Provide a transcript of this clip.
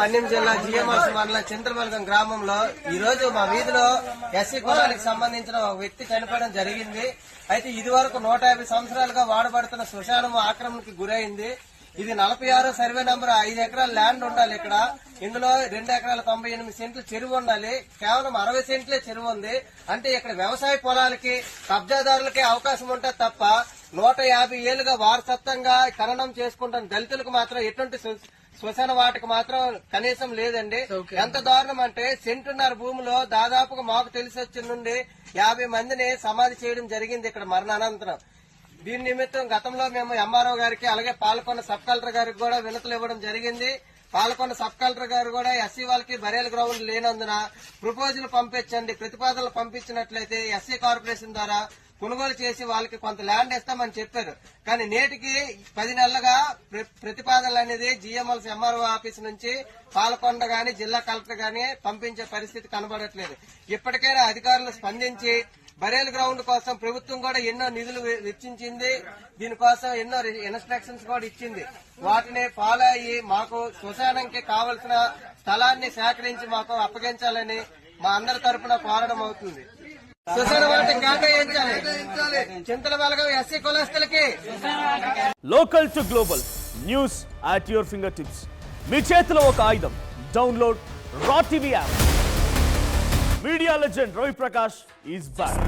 మన్యం జిల్లా జిఎంఎస్ మండలం చింతలమలగం గ్రామంలో ఈ రోజు మా వీధిలో ఎస్సీ కులానికి సంబంధించిన ఒక వ్యక్తి చనిపోవడం జరిగింది. అయితే ఇది వరకు 150 సంవత్సరాలుగా వాడబడుతున్న శ్మశానం ఆక్రమణకి గురైంది. ఇది 46 సర్వే నంబర్ 5 ఎకరాల ల్యాండ్ ఉండాలి. ఇక్కడ ఇందులో 2 ఎకరాల 98 సెంట్లు చెరువు ఉండాలి. కేవలం 60 సెంట్లే చెరువు ఉంది. అంటే ఇక్కడ వ్యవసాయ పొలాలకి కబ్జాదారులకే అవకాశం ఉంటే తప్ప 150 ఏళ్లుగా వారసత్వంగా ఖననం చేసుకుంటున్న దళితులకు మాత్రం ఎటువంటి శ్మశాన వాటికి మాత్రం కనీసం లేదండి. ఎంత దారుణం అంటే సెంటున్నర భూమిలో దాదాపుగా మాకు తెలిసి వచ్చిన నుండి 50 మందిని సమాధి చేయడం జరిగింది ఇక్కడ మరణానంతరం. దీని నిమిత్తం గతంలో మేము ఎంఆర్ఓ గారికి అలాగే పాలకొండ సబ్ కలెక్టర్ గారికి కూడా వినతులు ఇవ్వడం జరిగింది. పాలకొండ సబ్ కలెక్టర్ గారు కూడా ఎస్సీ వాళ్ళకి బరియల్ గ్రౌండ్ లేనందున ప్రపోజల్ పంపించండి, ప్రతిపాదనలు పంపించినట్లయితే ఎస్సీ కార్పొరేషన్ ద్వారా కొనుగోలు చేసి వాళ్ళకి కొంత ల్యాండ్ ఇస్తామని చెప్పారు. కానీ నేటికి 10 నెలలుగా ప్రతిపాదనలు అనేది జిఎంఎల్స్ ఎంఆర్ఓ ఆఫీస్ నుంచి పాలకొండ గాని జిల్లా కలెక్టర్ గాని పంపించే పరిస్థితి కనబడట్లేదు. ఇప్పటికైనా అధికారులు స్పందించి బరేల్ గ్రౌండ్ కోసం ప్రభుత్వం కూడా ఎన్నో నిధులు వెచ్చించింది. దీనికోసం ఎన్నో ఇన్స్ట్రక్షన్స్ కూడా ఇచ్చింది. వాటిని ఫాలో అయ్యి మాకు శ్మశానానికి కావలసిన స్థలాన్ని సేకరించి మాకు అప్పగించాలని మా అందరి తరఫున కోరడం అవుతుంది. శ్మశాన వాటికి కేటాయించాలి. చింతలమలగం ఎస్సీ కులస్తులకి. Local to global news at your finger tips. మీ చేతిలో ఒక ఆయుధం. Download R TV app. Media legend Ravi Prakash is back.